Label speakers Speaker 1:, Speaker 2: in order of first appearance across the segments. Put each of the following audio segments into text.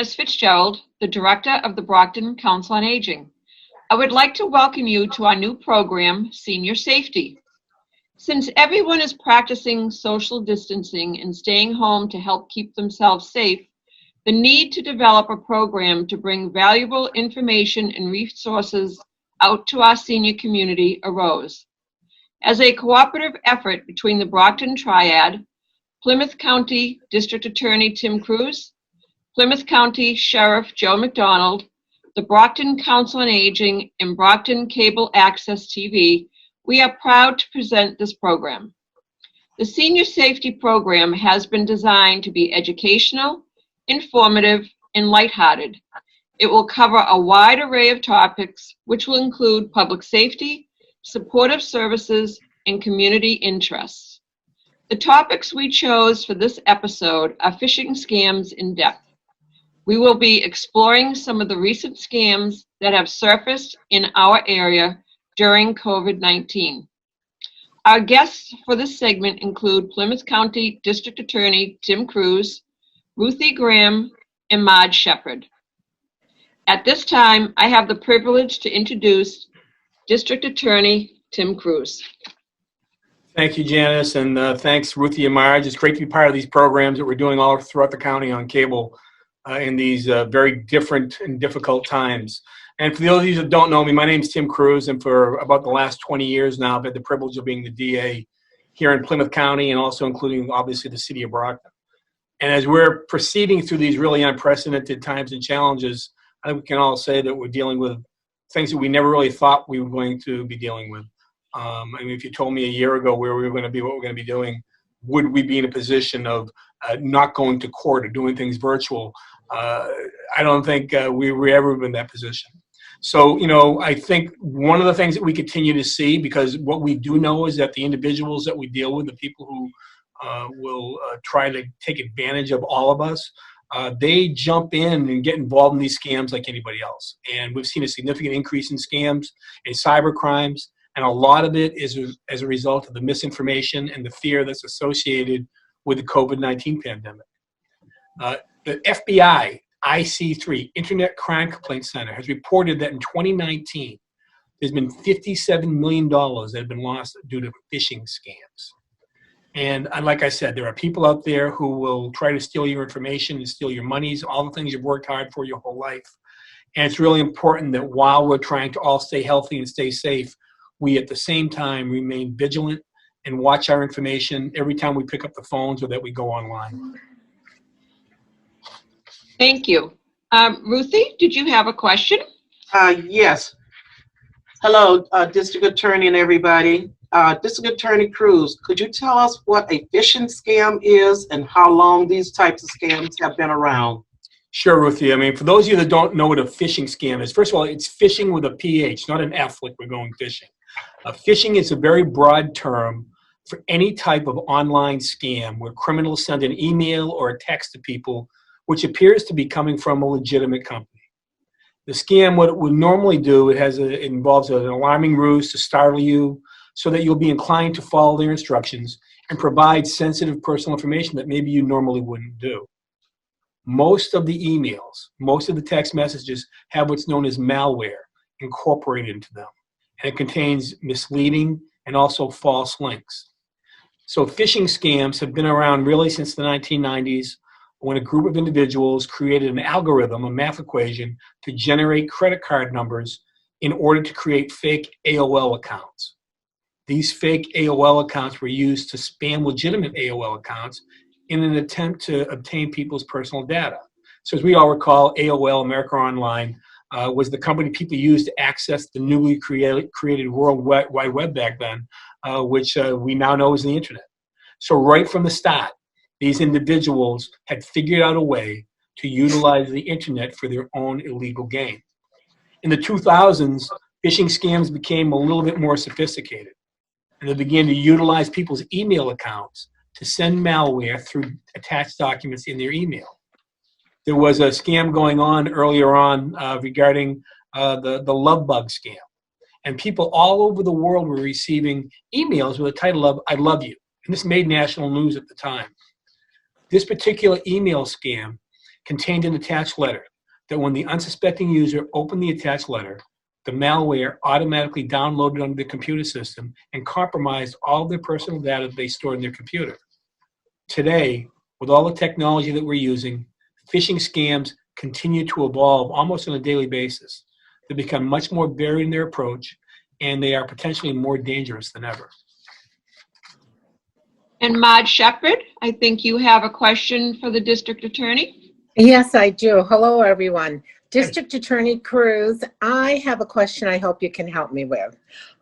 Speaker 1: Janice Fitzgerald, the Director of the Brockton Council on Aging. I would like to welcome you to our new program, Senior Safety. Since everyone is practicing social distancing and staying home to help keep themselves safe, the need to develop a program to bring valuable information and resources out to our senior community arose. As a cooperative effort between the Brockton Triad, Plymouth County District Attorney Tim Cruz, Plymouth County Sheriff Joe McDonald, the Brockton Council on Aging, and Brockton Cable Access TV, we are proud to present this program. The Senior Safety Program has been designed to be educational, informative, and lighthearted. It will cover a wide array of topics, which will include public safety, supportive services, and community interests. The topics we chose for this episode are phishing scams in depth. We will be exploring some of the recent scams that have surfaced in our area during COVID-19. Our guests for this segment include Plymouth County District Attorney Tim Cruz, Ruthie Graham, and Marge Shepard. At this time, I have the privilege to introduce District Attorney Tim Cruz.
Speaker 2: Thank you, Janice, and thanks, Ruthie and Marge. It's great to be part of these programs that we're doing all throughout the county on cable in these very different and difficult times. And for those of you that don't know me, my name is Tim Cruz, and for about the last 20 years now, I've had the privilege of being the DA here in Plymouth County and also including, obviously, the city of Brockton. And as we're proceeding through these really unprecedented times and challenges, I think we can all say that we're dealing with things that we never really thought we were going to be dealing with. I mean, if you told me a year ago where we were going to be, what we're going to be doing, would we be in a position of not going to court or doing things virtual? I don't think we were ever in that position. So, you know, I think one of the things that we continue to see, because what we do know is that the individuals that we deal with, the people who will try to take advantage of all of us, they jump in and get involved in these scams like anybody else. And we've seen a significant increase in scams and cyber crimes. And a lot of it is as a result of the misinformation and the fear that's associated with the COVID-19 pandemic. The FBI, IC3, Internet Crime Complaint Center, has reported that in 2019, there's been $57 million that have been lost due to phishing scams. And like I said, there are people out there who will try to steal your information and steal your monies, all the things you've worked hard for your whole life. And it's really important that while we're trying to all stay healthy and stay safe, we at the same time remain vigilant and watch our information every time we pick up the phones or that we go online.
Speaker 1: Thank you. Ruthie, did you have a question?
Speaker 3: Yes. Hello, District Attorney and everybody. District Attorney Cruz, could you tell us what a phishing scam is and how long these types of scams have been around?
Speaker 2: Sure, Ruthie. I mean, for those of you that don't know what a phishing scam is, first of all, it's phishing with a PH, not an F like we're going fishing. Phishing is a very broad term for any type of online scam where criminals send an email or a text to people which appears to be coming from a legitimate company. The scam, what it would normally do, it involves an alarming ruse to startle you so that you'll be inclined to follow their instructions and provide sensitive personal information that maybe you normally wouldn't do. Most of the emails, most of the text messages have what's known as malware incorporated into them, and it contains misleading and also false links. So phishing scams have been around really since the 1990s, when a group of individuals created an algorithm, a math equation, to generate credit card numbers in order to create fake AOL accounts. These fake AOL accounts were used to spam legitimate AOL accounts in an attempt to obtain people's personal data. So as we all recall, AOL, America Online, was the company people used to access the newly created World Wide Web back then, which we now know is the internet. So right from the start, these individuals had figured out a way to utilize the internet for their own illegal gain. In the 2000s, phishing scams became a little bit more sophisticated, and they began to utilize people's email accounts to send malware through attached documents in their email. There was a scam going on earlier on regarding the love bug scam, and people all over the world were receiving emails with the title of "I love you," and this made national news at the time. This particular email scam contained an attached letter that when the unsuspecting user opened the attached letter, the malware automatically downloaded onto the computer system and compromised all of their personal data that they stored in their computer. Today, with all the technology that we're using, phishing scams continue to evolve almost on a daily basis. They become much more varied in their approach, and they are potentially more dangerous than ever.
Speaker 1: And Marge Shepard, I think you have a question for the district attorney.
Speaker 4: Yes, I do. Hello, everyone. District Attorney Cruz, I have a question I hope you can help me with.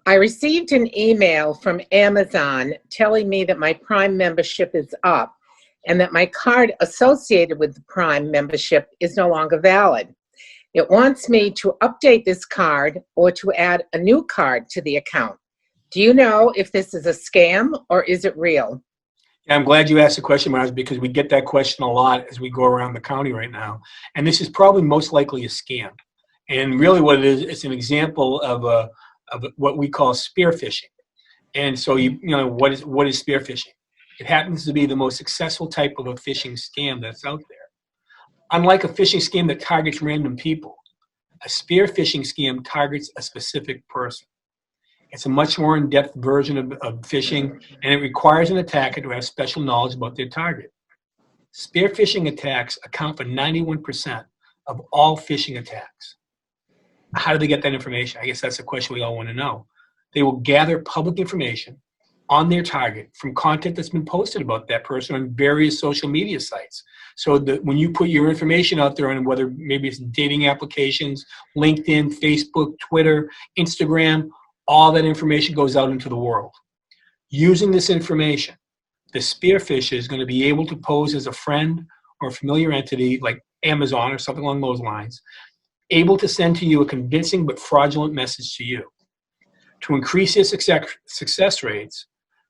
Speaker 4: I received an email from Amazon telling me that my Prime membership is up and that my card associated with the Prime membership is no longer valid. It wants me to update this card or to add a new card to the account. Do you know if this is a scam or is it real?
Speaker 2: Yeah, I'm glad you asked the question, Marge, because we get that question a lot as we go around the county right now. And this is probably most likely a scam. And really what it is, it's an example of what we call spear phishing. And so, what is spear phishing? It happens to be the most successful type of a phishing scam that's out there. Unlike a phishing scam that targets random people, a spear phishing scam targets a specific person. It's a much more in-depth version of phishing, and it requires an attacker to have special knowledge about their target. Spear phishing attacks account for 91% of all phishing attacks. How do they get that information? I guess that's the question we all want to know. They will gather public information on their target from content that's been posted about that person on various social media sites. So that when you put your information out there on whether maybe it's dating applications, LinkedIn, Facebook, Twitter, Instagram, all that information goes out into the world. Using this information, the spear fisher is going to be able to pose as a friend or a familiar entity like Amazon or something along those lines, able to send to you a convincing but fraudulent message to you. To increase your success rates,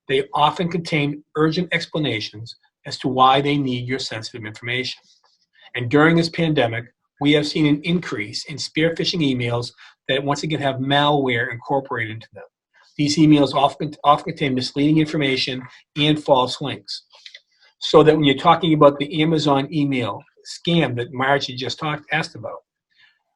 Speaker 2: they often contain urgent explanations as to why they need your sensitive information. And during this pandemic, we have seen an increase in spear phishing emails that once again have malware incorporated into them. These emails often contain misleading information and false links. So that when you're talking about the Amazon email scam that Marge just asked about,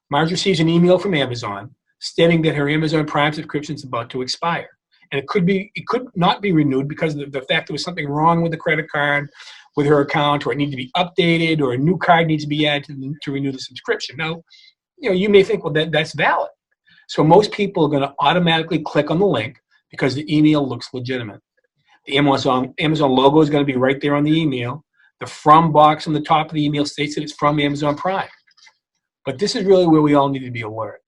Speaker 2: Marge receives an email from Amazon stating that her Amazon Prime subscription is about to expire. And it could not be renewed because of the fact there was something wrong with the credit card, with her account, or it needed to be updated, or a new card needs to be added to renew the subscription. Now, you may think, well, that's valid. So most people are going to automatically click on the link because the email looks legitimate. The Amazon logo is going to be right there on the email. The from box on the top of the email states that it's from Amazon Prime. But this is really where we all need to be alert.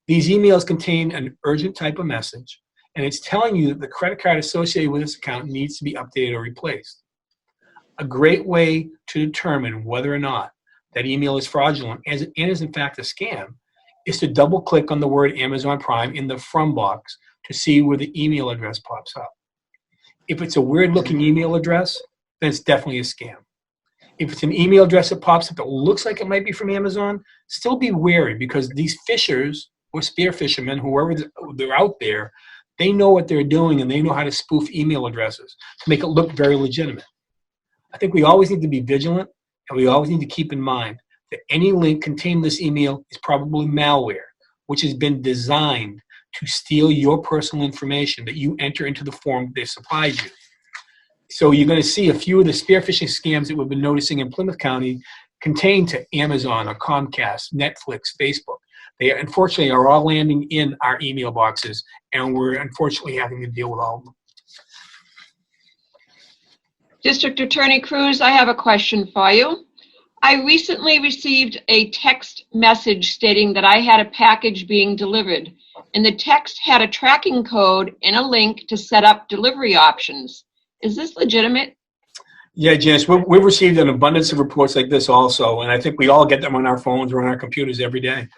Speaker 2: These emails contain an urgent type of message, and it's telling you that the credit card associated with this account needs to be updated or replaced. A great way to determine whether or not that email is fraudulent and is in fact a scam is to double click on the word Amazon Prime in the from box to see where the email address pops up. If it's a weird looking email address, then it's definitely a scam. If it's an email address that pops up that looks like it might be from Amazon, still be wary because these fishers or spear fishermen, whoever they're out there, they know what they're doing and they know how to spoof email addresses to make it look very legitimate. I think we always need to be vigilant, and we always need to keep in mind that any link contained in this email is probably malware, which has been designed to steal your personal information that you enter into the form they've supplied you. So you're going to see a few of the spear phishing scams that we've been noticing in Plymouth County contain to Amazon or Comcast, Netflix, Facebook. They unfortunately are all landing in our email boxes, and we're unfortunately having to deal with all of them.
Speaker 1: District Attorney Cruz, I have a question for you. I recently received a text message stating that I had a package being delivered, and the text had a tracking code and a link to set up delivery options. Is this legitimate?
Speaker 2: Yeah, Janice, we've received an abundance of reports like this also, and I think we all get them on our phones or on our computers every day.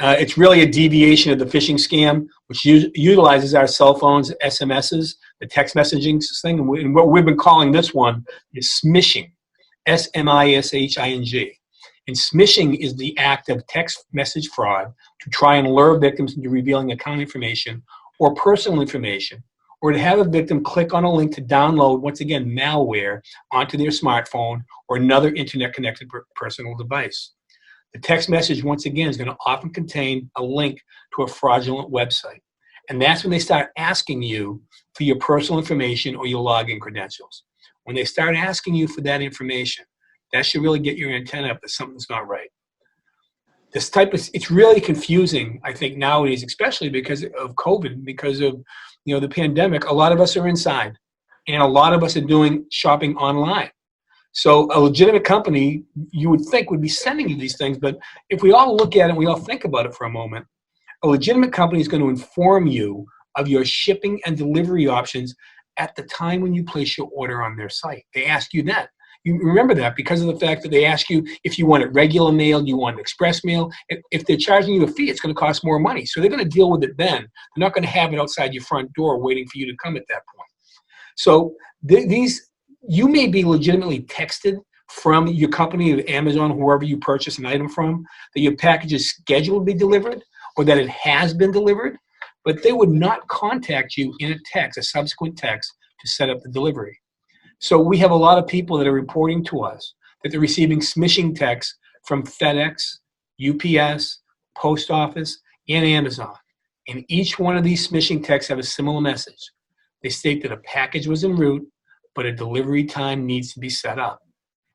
Speaker 2: It's really a deviation of the phishing scam, which utilizes our cell phones, SMSs, the text messaging thing. And what we've been calling this one is smishing, S-M-I-S-H-I-N-G. And smishing is the act of text message fraud to try and lure victims into revealing account information or personal information or to have a victim click on a link to download, once again, malware onto their smartphone or another internet-connected personal device. The text message, once again, is going to often contain a link to a fraudulent website. And that's when they start asking you for your personal information or your login credentials. When they start asking you for that information, that should really get your antenna up that something's not right. This type of, it's really confusing, I think, nowadays, especially because of COVID, because of, the pandemic. A lot of us are inside, and a lot of us are doing shopping online. So a legitimate company, you would think, would be sending you these things. But if we all look at it and we all think about it for a moment, a legitimate company is going to inform you of your shipping and delivery options at the time when you place your order on their site. They ask you that. You remember that because of the fact that they ask you if you want it regular mail, you want it express mail. If they're charging you a fee, it's going to cost more money. So they're going to deal with it then. They're not going to have it outside your front door waiting for you to come at that point. So you may be legitimately texted from your company, of Amazon, whoever you purchase an item from, that your package is scheduled to be delivered or that it has been delivered, but they would not contact you in a text, a subsequent text, to set up the delivery. So we have a lot of people that are reporting to us that they're receiving smishing texts from FedEx, UPS, Post Office, and Amazon. And each one of these smishing texts have a similar message. They state that a package was en route, but a delivery time needs to be set up.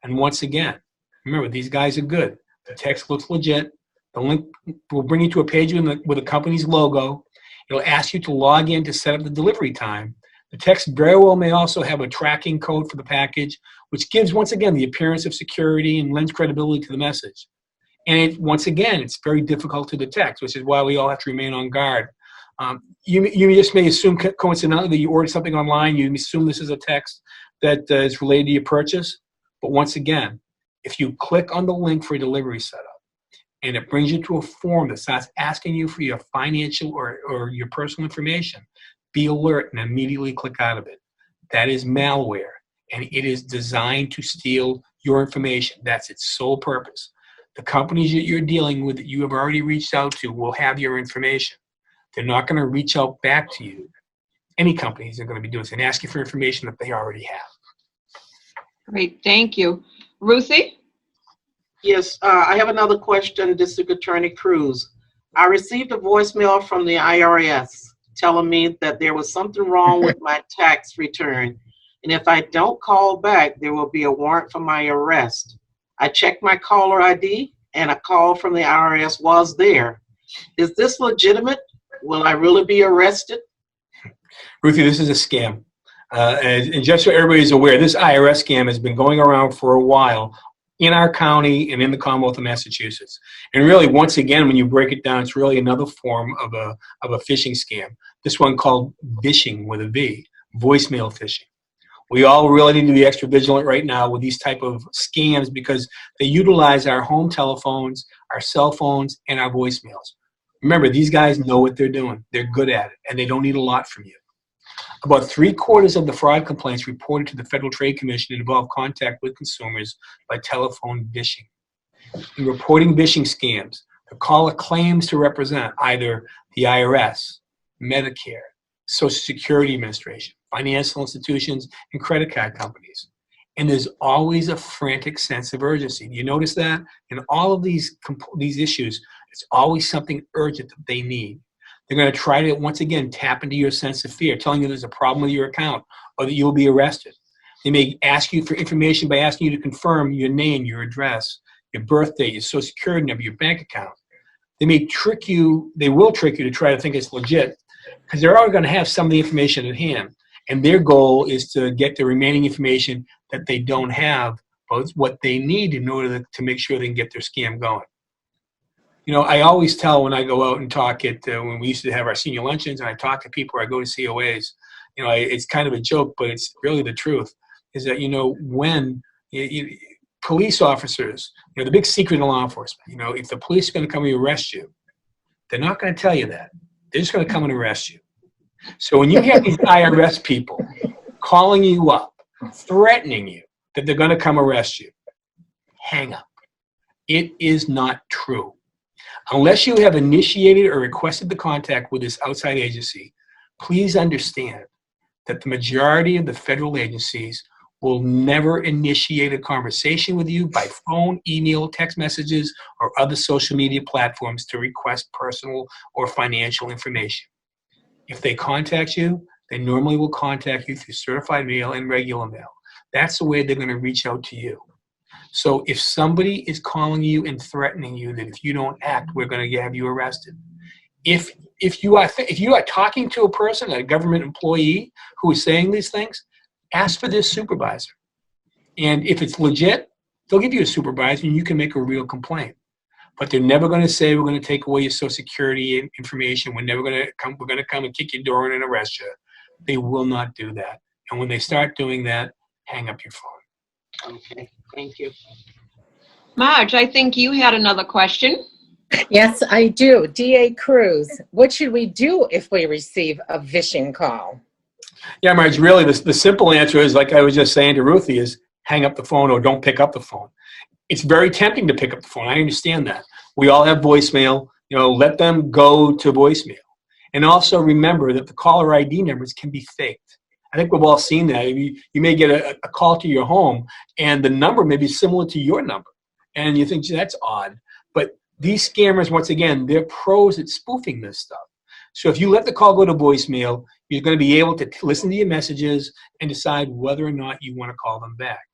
Speaker 2: And once again, remember, these guys are good. The text looks legit. The link will bring you to a page with a company's logo. It'll ask you to log in to set up the delivery time. The text very well may also have a tracking code for the package, which gives, once again, the appearance of security and lends credibility to the message. And once again, it's very difficult to detect, which is why we all have to remain on guard. You just may assume coincidentally that you ordered something online. You assume this is a text that is related to your purchase. But once again, if you click on the link for a delivery setup and it brings you to a form that starts asking you for your financial or your personal information, be alert and immediately click out of it. That is malware, and it is designed to steal your information. That's its sole purpose. The companies that you're dealing with that you have already reached out to will have your information. They're not going to reach out back to you. Any companies are going to be doing this and ask you for information that they already have.
Speaker 1: Great, thank you. Ruthie?
Speaker 3: Yes, I have another question, District Attorney Cruz. I received a voicemail from the IRS telling me that there was something wrong with my tax return, and if I don't call back, there will be a warrant for my arrest. I checked my caller ID, and a call from the IRS was there. Is this legitimate? Will I really be arrested?
Speaker 2: Ruthie, this is a scam. And just so everybody's aware, this IRS scam has been going around for a while in our county and in the Commonwealth of Massachusetts. And really, once again, when you break it down, it's really another form of a phishing scam. This one called vishing with a V, voicemail phishing. We all really need to be extra vigilant right now with these type of scams because they utilize our home telephones, our cell phones, and our voicemails. Remember, these guys know what they're doing. They're good at it, and they don't need a lot from you. About 3/4 of the fraud complaints reported to the Federal Trade Commission involve contact with consumers by telephone vishing. In reporting vishing scams, the caller claims to represent either the IRS, Medicare, Social Security Administration, financial institutions, and credit card companies. And there's always a frantic sense of urgency. You notice that? In all of these issues, it's always something urgent that they need. They're going to try to, once again, tap into your sense of fear, telling you there's a problem with your account or that you'll be arrested. They may ask you for information by asking you to confirm your name, your address, your birth date, your social security number, your bank account. They may trick you, they will trick you to try to think it's legit because they're already going to have some of the information at hand. And their goal is to get the remaining information that they don't have, but what they need in order to make sure they can get their scam going. You know, I always tell when I go out and talk at, when we used to have our senior luncheons and I talk to people or I go to COAs, you know, it's kind of a joke, but it's really the truth, is that, you know, when police officers, you know, the big secret in law enforcement, you know, if the police are going to come and arrest you, they're not going to tell you that. They're just going to come and arrest you. So when you have these IRS people calling you up, threatening you that they're going to come arrest you, hang up. It is not true. Unless you have initiated or requested the contact with this outside agency, please understand that the majority of the federal agencies will never initiate a conversation with you by phone, email, text messages, or other social media platforms to request personal or financial information. If they contact you, they normally will contact you through certified mail and regular mail. That's the way they're going to reach out to you. So if somebody is calling you and threatening you that if you don't act, we're going to have you arrested. If you are talking to a person, a government employee who is saying these things, ask for their supervisor. And if it's legit, they'll give you a supervisor and you can make a real complaint. But they're never going to say, we're going to take away your Social Security information. We're going to come and kick your door in and arrest you. They will not do that. And when they start doing that, hang up your phone.
Speaker 3: Okay, thank you.
Speaker 1: Marge, I think you had another question.
Speaker 4: Yes, I do. DA Cruz, what should we do if we receive a phishing call?
Speaker 2: Yeah, Marge, really, the simple answer is, like I was just saying to Ruthie, is hang up the phone or don't pick up the phone. It's very tempting to pick up the phone. I understand that. We all have voicemail. Let them go to voicemail. And also remember that the caller ID numbers can be faked. I think we've all seen that. You may get a call to your home, and the number may be similar to your number. And you think, gee, that's odd. But these scammers, once again, they're pros at spoofing this stuff. So if you let the call go to voicemail, you're going to be able to listen to your messages and decide whether or not you want to call them back.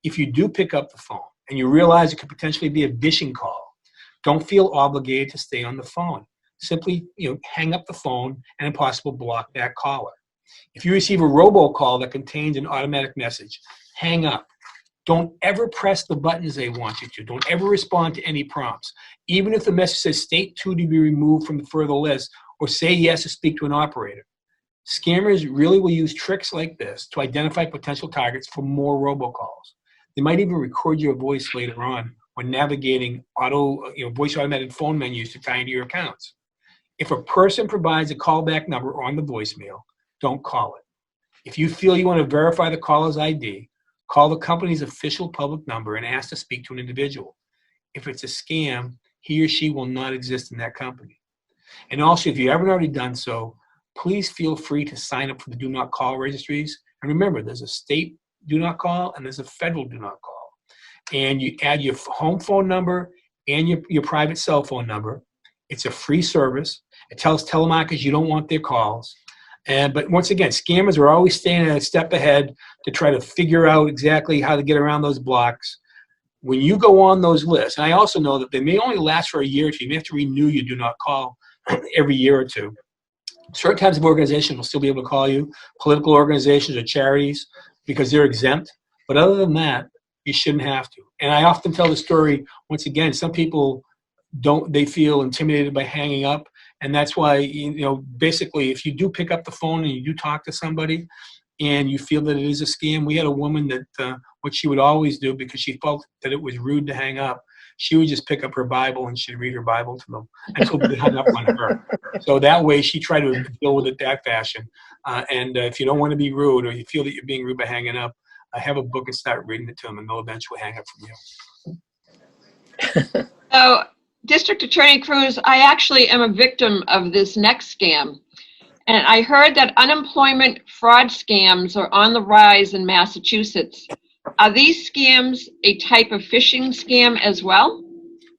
Speaker 2: If you do pick up the phone and you realize it could potentially be a phishing call, don't feel obligated to stay on the phone. Simply, hang up the phone and if possible, block that caller. If you receive a robocall that contains an automatic message, hang up. Don't ever press the buttons they want you to. Don't ever respond to any prompts. Even if the message says state 2 to be removed from the further list or say yes to speak to an operator. Scammers really will use tricks like this to identify potential targets for more robocalls. They might even record your voice later on when navigating voice automated phone menus to tie into your accounts. If a person provides a callback number on the voicemail, don't call it. If you feel you want to verify the caller's ID, call the company's official public number and ask to speak to an individual. If it's a scam, he or she will not exist in that company. And also, if you haven't already done so, please feel free to sign up for the Do Not Call registries. And remember, there's a state Do Not Call and there's a federal Do Not Call. And you add your home phone number and your private cell phone number. It's a free service. It tells telemarketers you don't want their calls. But once again, scammers are always staying a step ahead to try to figure out exactly how to get around those blocks. When you go on those lists, and I also know that they may only last for a year or two. You may have to renew your Do Not Call every year or two. Certain types of organizations will still be able to call you, political organizations or charities, because they're exempt. But other than that, you shouldn't have to. And I often tell the story, once again, some people they feel intimidated by hanging up. And that's why, basically, if you do pick up the phone and you do talk to somebody and you feel that it is a scam, we had a woman that what she would always do, because she felt that it was rude to hang up, she would just pick up her Bible and she'd read her Bible to them until they hung up on her. So that way she tried to deal with it that fashion. And if you don't want to be rude or you feel that you're being rude by hanging up, have a book and start reading it to them and they'll eventually hang up from you.
Speaker 1: So, District Attorney Cruz, I actually am a victim of this next scam. And I heard that unemployment fraud scams are on the rise in Massachusetts. Are these scams a type of phishing scam as well?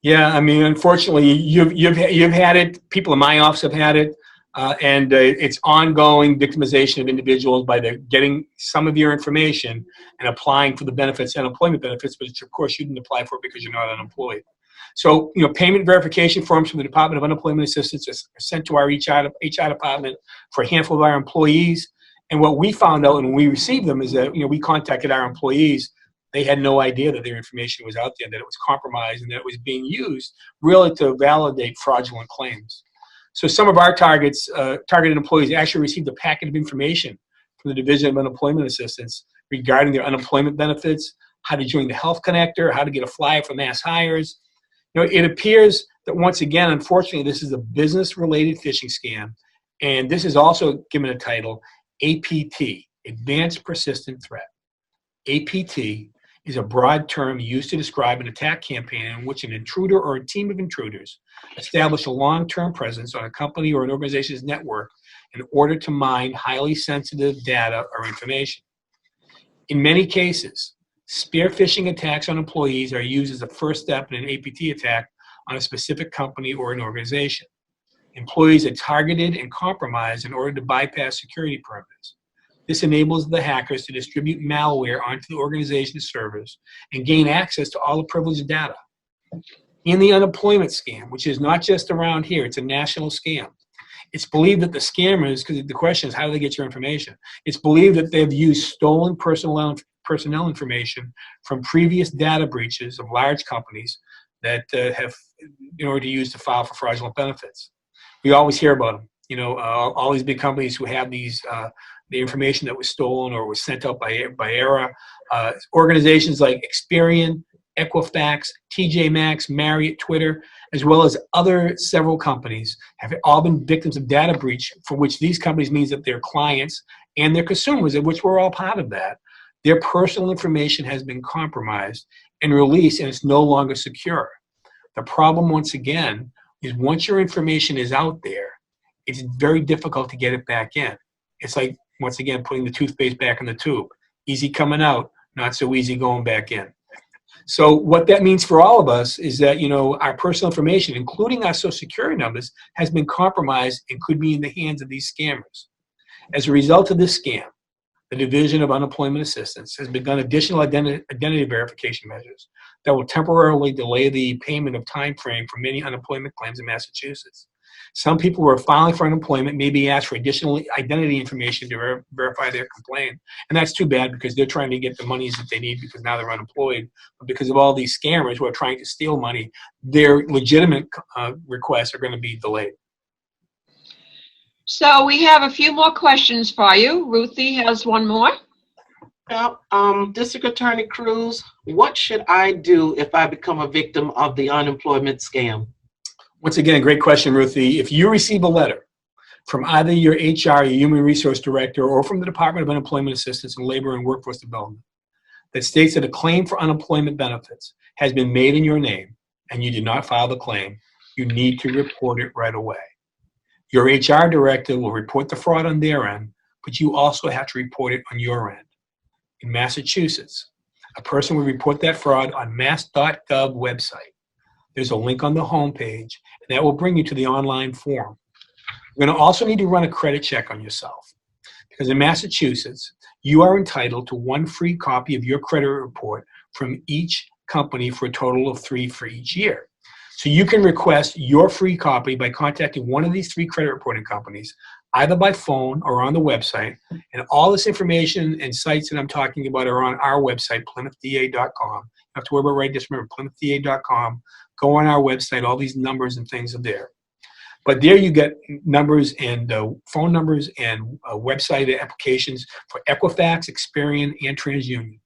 Speaker 2: Yeah, I mean, unfortunately, you've had it. People in my office have had it, and it's ongoing victimization of individuals by getting some of your information and applying for the benefits, unemployment benefits, which of course you didn't apply for because you're not unemployed. So, payment verification forms from the Department of Unemployment Assistance are sent to our HR department for a handful of our employees. And what we found out when we received them is that, we contacted our employees. They had no idea that their information was out there, that it was compromised, and that it was being used really to validate fraudulent claims. So some of our targeted employees actually received a packet of information from the Division of Unemployment Assistance regarding their unemployment benefits, how to join the Health Connector, how to get a flyer for mass hires. It appears that, once again, unfortunately, this is a business-related phishing scam, and this is also given a title, APT, Advanced Persistent Threat. APT is a broad term used to describe an attack campaign in which an intruder or a team of intruders establish a long-term presence on a company or an organization's network in order to mine highly sensitive data or information. In many cases, spear phishing attacks on employees are used as a first step in an APT attack on a specific company or an organization. Employees are targeted and compromised in order to bypass security perimeters. This enables the hackers to distribute malware onto the organization's servers and gain access to all the privileged data. In the unemployment scam, which is not just around here, it's a national scam. It's believed that the scammers, because the question is how do they get your information? It's believed that they've used stolen personnel information from previous data breaches of large companies that have, in order to use to file for fraudulent benefits. We always hear about them. You know, all these big companies who have these, the information that was stolen or was sent out by error. Organizations like Experian, Equifax, TJ Maxx, Marriott, Twitter, as well as other several companies have all been victims of data breach, for which these companies means that their clients and their consumers, of which we're all part of that, their personal information has been compromised and released, and it's no longer secure. The problem, once again, is once your information is out there, it's very difficult to get it back in. It's like, once again, putting the toothpaste back in the tube. Easy coming out, not so easy going back in. So what that means for all of us is that, you know, our personal information, including our social security numbers, has been compromised and could be in the hands of these scammers. As a result of this scam, the Division of Unemployment Assistance has begun additional identity verification measures that will temporarily delay the payment of time frame for many unemployment claims in Massachusetts. Some people who are filing for unemployment may be asked for additional identity information to verify their complaint. And that's too bad because they're trying to get the monies that they need because now they're unemployed. But because of all these scammers who are trying to steal money, their legitimate requests are going to be delayed.
Speaker 1: So we have a few more questions for you. Ruthie has one more.
Speaker 3: District Attorney Cruz, what should I do if I become a victim of the unemployment scam?
Speaker 2: Once again, great question, Ruthie. If you receive a letter from either your HR, your Human Resource Director, or from the Department of Unemployment Assistance and Labor and Workforce Development that states that a claim for unemployment benefits has been made in your name and you did not file the claim, you need to report it right away. Your HR director will report the fraud on their end, but you also have to report it on your end. In Massachusetts, a person will report that fraud on mass.gov website. There's a link on the homepage, and that will bring you to the online form. You're going to also need to run a credit check on yourself, because in Massachusetts, you are entitled to one free copy of your credit report from each company for a total of 3 for each year. So you can request your free copy by contacting one of these 3 credit reporting companies, either by phone or on the website. And all this information and sites that I'm talking about are on our website, PlymouthDA.com. You have to worry about writing this, remember, PlymouthDA.com. Go on our website, all these numbers and things are there. But there you get numbers and phone numbers and website applications for Equifax, Experian, and TransUnion.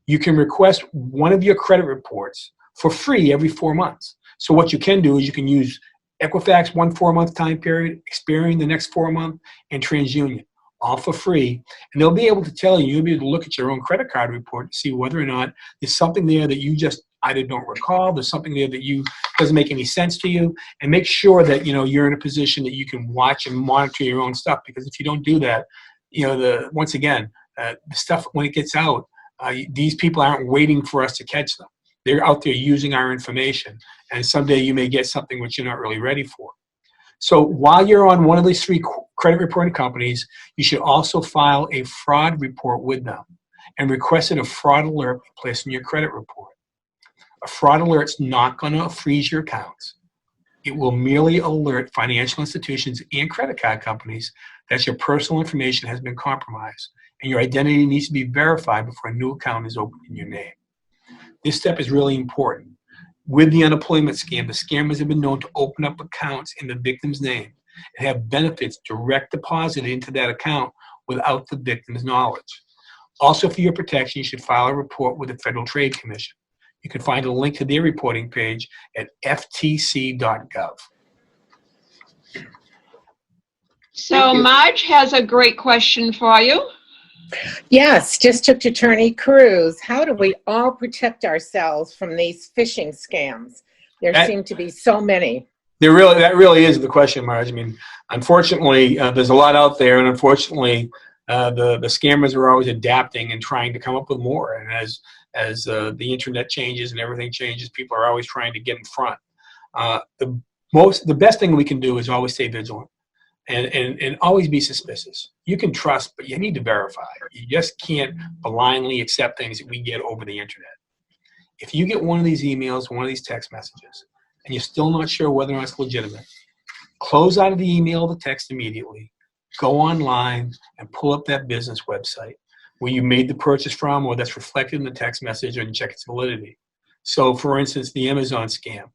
Speaker 2: You can request one of your credit reports for free every 4 months. So what you can do is you can use Equifax 1 4-month time period, Experian the next 4 month, and TransUnion, all for free. And they'll be able to tell you, you'll be able to look at your own credit card report to see whether or not there's something there that you just either don't recall, there's something there that doesn't make any sense to you, and make sure that, you know, you're in a position that you can watch and monitor your own stuff. Because if you don't do that, you know, once again, the stuff, when it gets out, these people aren't waiting for us to catch them. They're out there using our information, and someday you may get something which you're not really ready for. So while you're on one of these 3 credit reporting companies, you should also file a fraud report with them and request a fraud alert placed in your credit report. A fraud alert's not going to freeze your accounts. It will merely alert financial institutions and credit card companies that your personal information has been compromised and your identity needs to be verified before a new account is opened in your name. This step is really important. With the unemployment scam, the scammers have been known to open up accounts in the victim's name and have benefits direct deposited into that account without the victim's knowledge. Also, for your protection, you should file a report with the Federal Trade Commission. You can find a link to their reporting page at ftc.gov.
Speaker 1: So Marge has a great question for you.
Speaker 4: Yes, District Attorney Cruz, how do we all protect ourselves from these phishing scams? There seem to be so many.
Speaker 2: That really is the question, Marge. I mean, unfortunately, there's a lot out there, and unfortunately, the scammers are always adapting and trying to come up with more. And as the internet changes and everything changes, people are always trying to get in front. The best thing we can do is always stay vigilant and always be suspicious. You can trust, but you need to verify. You just can't blindly accept things that we get over the internet. If you get one of these emails, one of these text messages, and you're still not sure whether or not it's legitimate, close out of the email or the text immediately. Go online and pull up that business website where you made the purchase from, or that's reflected in the text message, and check its validity. So, for instance, the Amazon scam.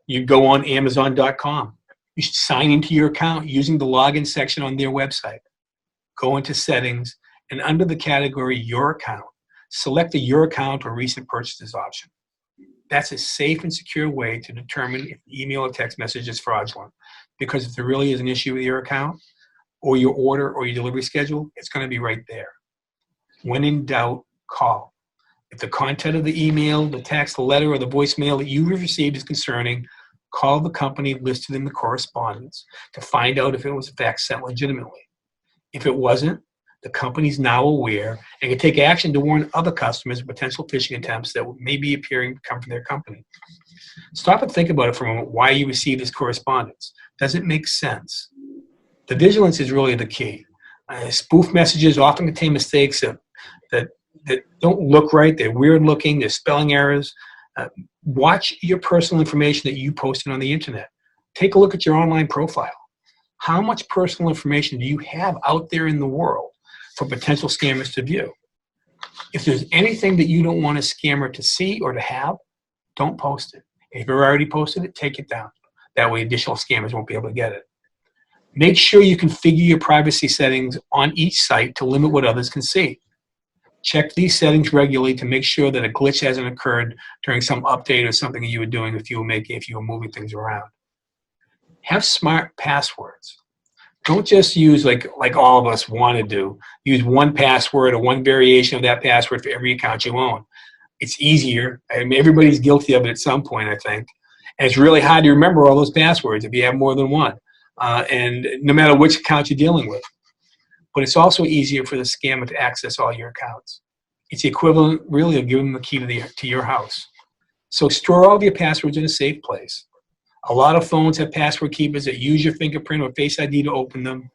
Speaker 2: You go on Amazon.com. You should sign into your account using the login section on their website. Go into settings, and under the category Your Account, select the Your Account or Recent Purchases option. That's a safe and secure way to determine if the email or text message is fraudulent. Because if there really is an issue with your account or your order or your delivery schedule, it's going to be right there. When in doubt, call. If the content of the email, the text, the letter, or the voicemail that you received is concerning, call the company listed in the correspondence to find out if it was in fact sent legitimately. If it wasn't, the company's now aware and can take action to warn other customers of potential phishing attempts that may be appearing to come from their company. Stop and think about it for a moment, why you received this correspondence. Does it make sense? The vigilance is really the key. Spoof messages often contain mistakes that don't look right. They're weird looking. There's spelling errors. Watch your personal information that you posted on the internet. Take a look at your online profile. How much personal information do you have out there in the world for potential scammers to view? If there's anything that you don't want a scammer to see or to have, don't post it. If you've already posted it, take it down. That way additional scammers won't be able to get it. Make sure you configure your privacy settings on each site to limit what others can see. Check these settings regularly to make sure that a glitch hasn't occurred during some update or something that you were doing if you were moving things around. Have smart passwords. Don't just use, like all of us want to do, use one password or one variation of that password for every account you own. It's easier. I mean, everybody's guilty of it at some point, I think. And it's really hard to remember all those passwords if you have more than one, and no matter which account you're dealing with. But it's also easier for the scammer to access all your accounts. It's the equivalent, really, of giving them the key to your house. So store all of your passwords in a safe place. A lot of phones have password keepers that use your fingerprint or Face ID to open them.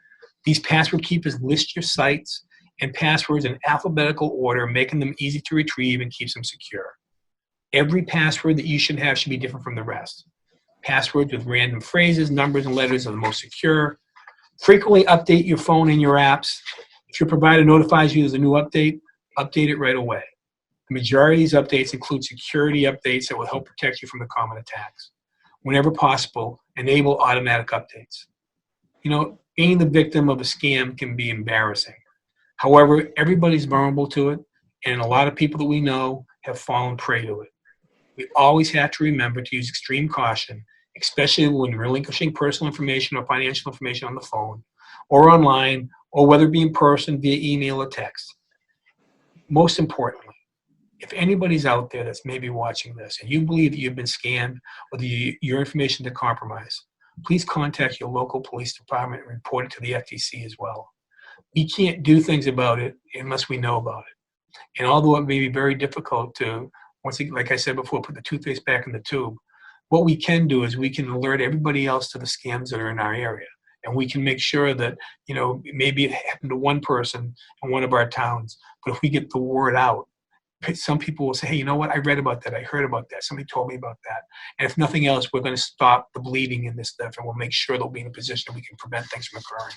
Speaker 2: These password keepers list your sites and passwords in alphabetical order, making them easy to retrieve and keeps them secure. Every password that you should have should be different from the rest. Passwords with random phrases, numbers, and letters are the most secure. Frequently update your phone and your apps. If your provider notifies you there's a new update, update it right away. The majority of these updates include security updates that will help protect you from the common attacks. Whenever possible, enable automatic updates. You know, being the victim of a scam can be embarrassing. However, everybody's vulnerable to it, and a lot of people that we know have fallen prey to it. We always have to remember to use extreme caution, especially when relinquishing personal information or financial information on the phone or online, or whether it be in person, via email or text. Most importantly, if anybody's out there that's maybe watching this and you believe that you've been scammed or your information is compromised, please contact your local police department and report it to the FTC as well. We can't do things about it unless we know about it. And although it may be very difficult to, once again, like I said before, put the toothpaste back in the tube, what we can do is we can alert everybody else to the scams that are in our area. And we can make sure that, you know, maybe it happened to one person in one of our towns, but if we get the word out, some people will say, hey, you know what, I read about that, I heard about that, somebody told me about that. And if nothing else, we're going to stop the bleeding in this stuff, and we'll make sure they'll be in a position that we can prevent things from occurring.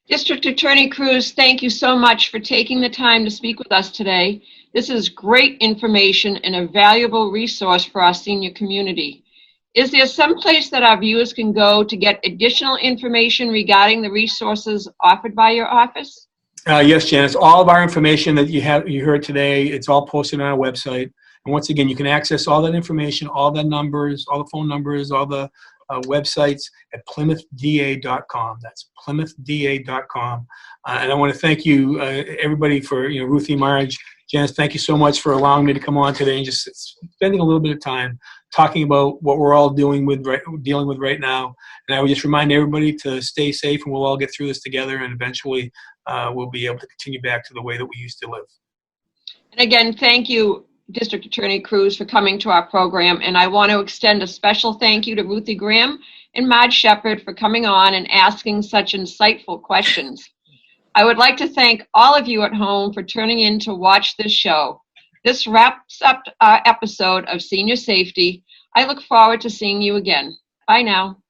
Speaker 1: District Attorney Cruz, thank you so much for taking the time to speak with us today. This is great information and a valuable resource for our senior community. Is there some place that our viewers can go to get additional information regarding the resources offered by your office?
Speaker 2: Yes, Janice. All of our information that you heard today, it's all posted on our website. And once again, you can access all that information, all the numbers, all the phone numbers, all the websites at PlymouthDA.com. That's PlymouthDA.com. And I want to thank you, everybody, for, Ruthie, Marge, Janice, thank you so much for allowing me to come on today and just spending a little bit of time talking about what we're all dealing with right now. And I would just remind everybody to stay safe, and we'll all get through this together, and eventually we'll be able to continue back to the way that we used to live.
Speaker 1: And again, thank you, District Attorney Cruz, for coming to our program. And I want to extend a special thank you to Ruthie Graham and Marge Shepard for coming on and asking such insightful questions. I would like to thank all of you at home for tuning in to watch this show. This wraps up our episode of Senior Safety. I look forward to seeing you again. Bye now.